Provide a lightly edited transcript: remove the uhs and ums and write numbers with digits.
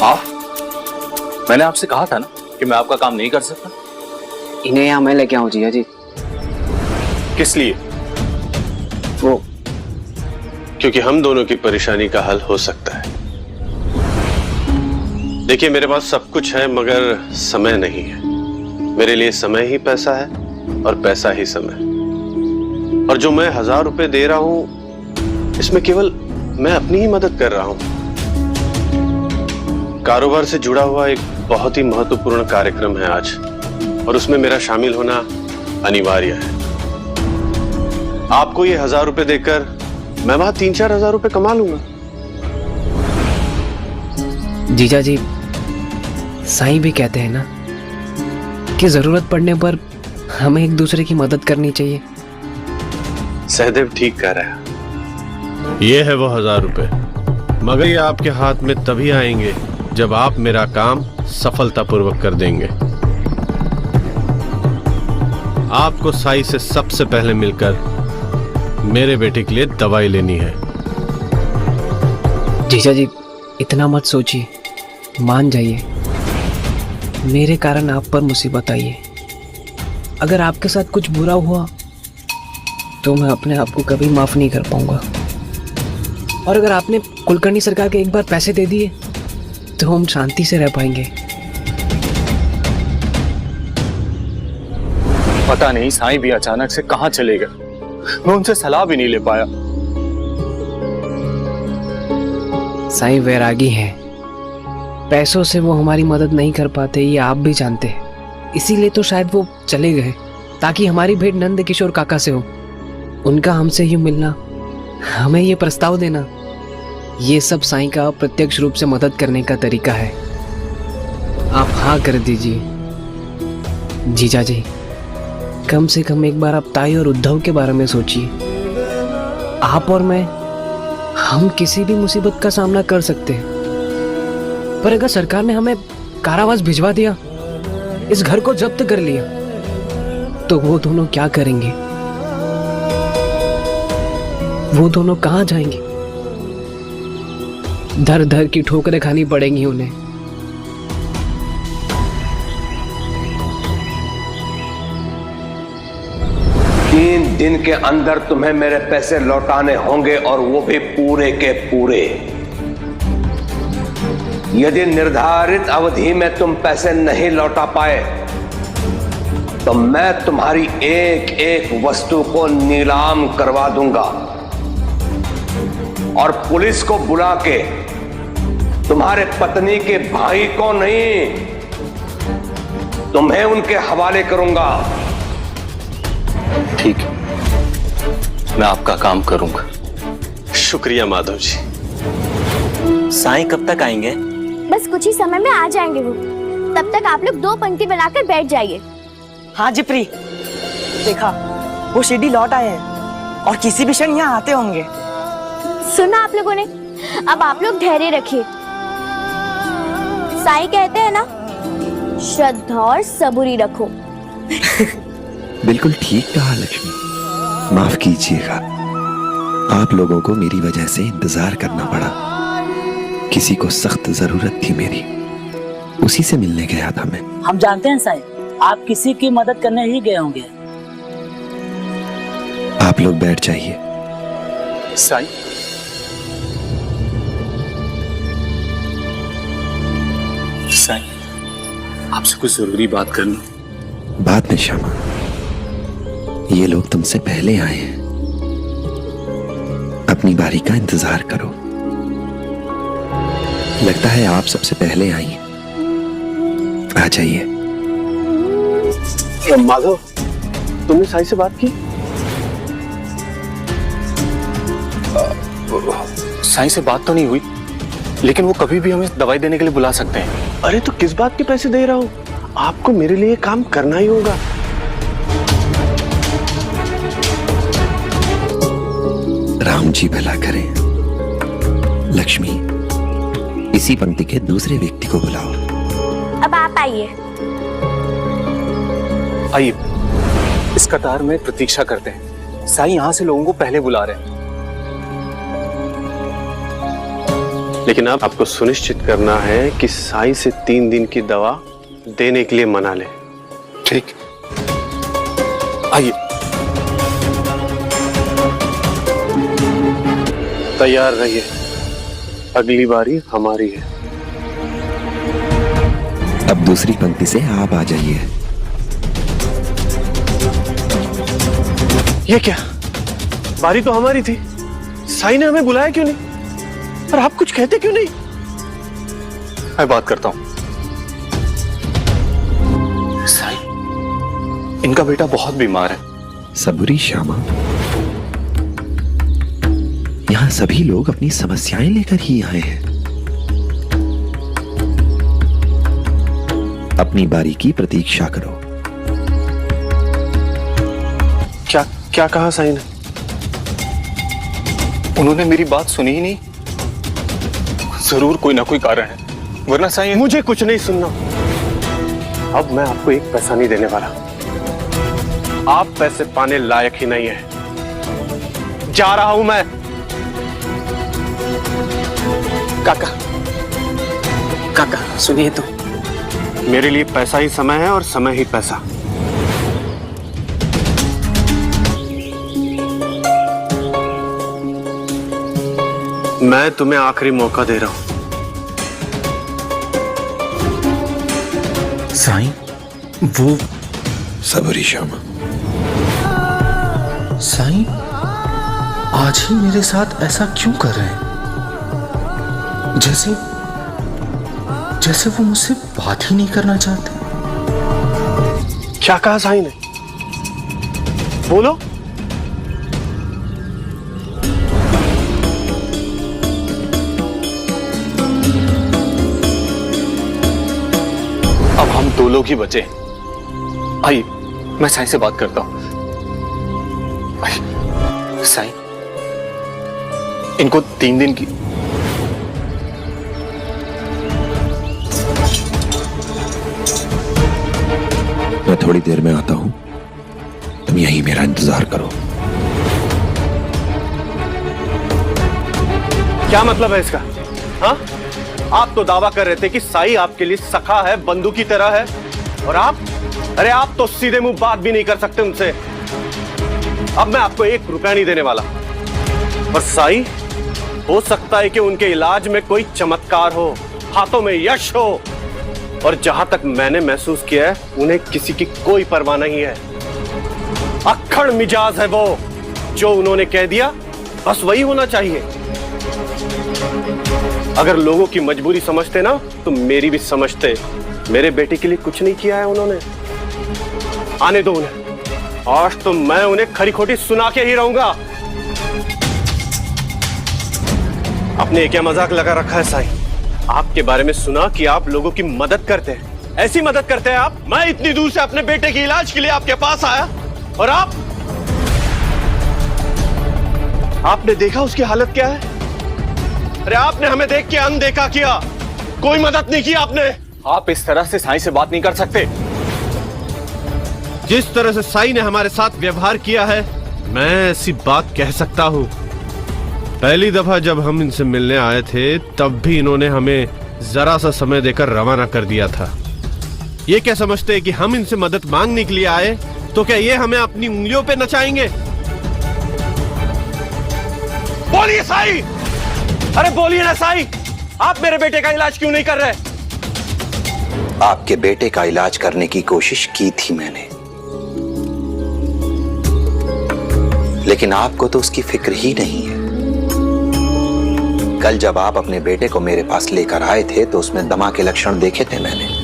आप, मैंने आपसे कहा था ना कि मैं आपका काम नहीं कर सकता। इन्हें यहाँ मैं लेके आऊं जीजा जी? किस लिए? वो क्योंकि हम दोनों की परेशानी का हल हो सकता है। देखिए, मेरे पास सब कुछ है मगर समय नहीं है। मेरे लिए समय ही पैसा है और पैसा ही समय। और जो मैं 1000 रुपए दे रहा हूं, इसमें केवल मैं अपनी ही मदद कर रहा हूं। कारोबार से जुड़ा हुआ एक बहुत ही महत्वपूर्ण कार्यक्रम है आज, और उसमें मेरा शामिल होना अनिवार्य है। आपको ये 1000 रुपए देकर मैं वहां 3-4 हजार रुपए कमा लूंगा। जीजा जी, साईं भी कहते हैं ना कि जरूरत पड़ने पर हमें एक दूसरे की मदद करनी चाहिए। सहदेव ठीक कह रहा है। ये है वो 1000 रुपए, मगर ये आपके हाथ में तभी आएंगे जब आप मेरा काम सफलतापूर्वक कर देंगे। आपको साई से सबसे पहले मिलकर मेरे बेटे के लिए दवाई लेनी है। जीजा जी, इतना मत सोचिए, मान जाइए। मेरे कारण आप पर मुसीबत आई है। अगर आपके साथ कुछ बुरा हुआ तो मैं अपने आप को कभी माफ नहीं कर पाऊंगा। और अगर आपने कुलकर्णी सरकार के एक बार पैसे दे दिए तो हम शांति से रह पाएंगे। पता नहीं साईं भी अचानक से कहां चले गए, मैं उनसे सलाह भी नहीं ले पाया। साईं वैरागी हैं, पैसों से वो हमारी मदद नहीं कर पाते, ये आप भी जानते हैं। इसीलिए तो शायद वो चले गए ताकि हमारी भेंट नंद किशोर काका से हो। उनका हमसे यूं मिलना, हमें ये प्रस्ताव देना, ये सब साईं का प्रत्यक्ष रूप से मदद करने का तरीका है। आप हाँ कर दीजिए जीजा जी। कम से कम एक बार आप ताई और उद्धव के बारे में सोचिए। आप और मैं, हम किसी भी मुसीबत का सामना कर सकते हैं, पर अगर सरकार ने हमें कारावास भिजवा दिया, इस घर को जब्त कर लिया, तो वो दोनों क्या करेंगे? वो दोनों कहां जाएंगे? दर दर की ठोकरें खानी पड़ेंगी उन्हें। तीन दिन के अंदर तुम्हें मेरे पैसे लौटाने होंगे, और वो भी पूरे के पूरे। यदि निर्धारित अवधि में तुम पैसे नहीं लौटा पाए तो मैं तुम्हारी एक एक वस्तु को नीलाम करवा दूंगा और पुलिस को बुला के तुम्हारे पत्नी के भाई को नहीं, तुम्हें उनके हवाले करूंगा। ठीक है, मैं आपका काम करूंगा। शुक्रिया माधव जी। साईं कब तक आएंगे? बस कुछ ही समय में आ जाएंगे वो। तब तक आप लोग 2 पंक्ति बनाकर बैठ जाइए। हाँ जी प्री, देखा वो शिरडी लौट आए हैं और किसी भी क्षण यहाँ आते होंगे। सुना आप लोगों ने? अब आप लोग धैर्य रखिए। साईं कहते हैं ना, श्रद्धा और सबूरी रखो। बिल्कुल ठीक कहा लक्ष्मी। माफ कीजिएगा, आप लोगों को मेरी वजह से इंतजार करना पड़ा। किसी को सख्त जरूरत थी मेरी, उसी से मिलने गया था मैं। हम जानते हैं साईं, आप किसी की मदद करने ही गए होंगे। आप लोग बैठ जाइए। साईं, साईं, आपसे कुछ जरूरी बात करनी। बात नहीं श्यामा, ये लोग तुमसे पहले आए हैं। अपनी बारी का इंतजार करो। लगता है आप सबसे पहले आई हैं। आ जाइए। माधव, तुमने साई से बात की? साईं से बात तो नहीं हुई, लेकिन वो कभी भी हमें दवाई देने के लिए बुला सकते हैं। अरे तो किस बात के पैसे दे रहा हूं? आपको मेरे लिए काम करना ही होगा। राम जी भला करें। लक्ष्मी, इसी पंक्ति के दूसरे व्यक्ति को बुलाओ। अब आप आइए। आइए, इस कतार में प्रतीक्षा करते हैं। साईं यहाँ से लोगों को पहले बुला रहे हैं। लेकिन अब आपको सुनिश्चित करना है कि साई से 3 दिन की दवा देने के लिए मना ले। ठीक, आइए। तैयार रहिए, अगली बारी हमारी है। अब दूसरी पंक्ति से आप आ जाइए। ये क्या, बारी तो हमारी थी, साई ने हमें बुलाया क्यों नहीं और आप कुछ कहते क्यों नहीं? मैं बात करता हूं। साई, इनका बेटा बहुत बीमार है। सबूरी श्यामा, यहां सभी लोग अपनी समस्याएं लेकर ही आए हैं। अपनी बारी की प्रतीक्षा करो। क्या क्या कहा साई ने? उन्होंने मेरी बात सुनी ही नहीं। जरूर कोई ना कोई कारण है, वरना साई। मुझे कुछ नहीं सुनना। अब मैं आपको 1 पैसा नहीं देने वाला। आप पैसे पाने लायक ही नहीं है। जा रहा हूं मैं। काका, काका सुनिए तो। मेरे लिए पैसा ही समय है और समय ही पैसा। मैं तुम्हें आखिरी मौका दे रहा हूं। साई, वो सबूरी श्यामा, साई आज ही मेरे साथ ऐसा क्यों कर रहे हैं? जैसे वो मुझसे बात ही नहीं करना चाहते। क्या कहा साई ने? बोलो। अब हम 2 लोग ही बचे। आइए, मैं साई से बात करता हूं। आइए, साई, इनको 3 दिन की। मैं थोड़ी देर में आता हूं, तुम यहीं मेरा इंतजार करो। क्या मतलब है इसका? हाँ, आप तो दावा कर रहे थे कि साई आपके लिए सखा है, बंधु की तरह है, और आप, अरे आप तो सीधे मुंह बात भी नहीं कर सकते उनसे। अब मैं आपको 1 रुपया नहीं देने वाला। और साई, हो सकता है कि उनके इलाज में कोई चमत्कार हो, हाथों में यश हो, और जहां तक मैंने महसूस किया है, उन्हें किसी की कोई परवाह नहीं है। अक्खड़ मिजाज है वो, जो उन्होंने कह दिया बस वही होना चाहिए। अगर लोगों की मजबूरी समझते ना, तो मेरी भी समझते। मेरे बेटे के लिए कुछ नहीं किया है उन्होंने। आने दो उन्हें, आज तो मैं उन्हें खरी खोटी सुना के ही रहूंगा। आपने क्या मजाक लगा रखा है साई? आपके बारे में सुना कि आप लोगों की मदद करते हैं। ऐसी मदद करते हैं आप? मैं इतनी दूर से अपने बेटे के इलाज के लिए आपके पास आया, और आपने देखा उसकी हालत क्या है? अरे आपने हमें देख के अनदेखा किया, कोई मदद नहीं की आपने। आप इस तरह से साई से बात नहीं कर सकते। जिस तरह से साई ने हमारे साथ व्यवहार किया है, मैं ऐसी बात कह सकता हूं। पहली दफा जब हम इनसे मिलने आए थे, तब भी इन्होंने हमें जरा सा समय देकर रवाना कर दिया था। ये क्या समझते हैं कि हम इनसे मदद मांगने के लिए आए, तो क्या ये हमें अपनी उंगलियों पे नचाएंगे? बोलिए साई, अरे बोलिए ना साई, आप मेरे बेटे का इलाज क्यों नहीं कर रहे? आपके बेटे का इलाज करने की कोशिश की थी मैंने, लेकिन आपको तो उसकी फिक्र ही नहीं है। कल जब आप अपने बेटे को मेरे पास लेकर आए थे, तो उसमें दमा के लक्षण देखे थे मैंने।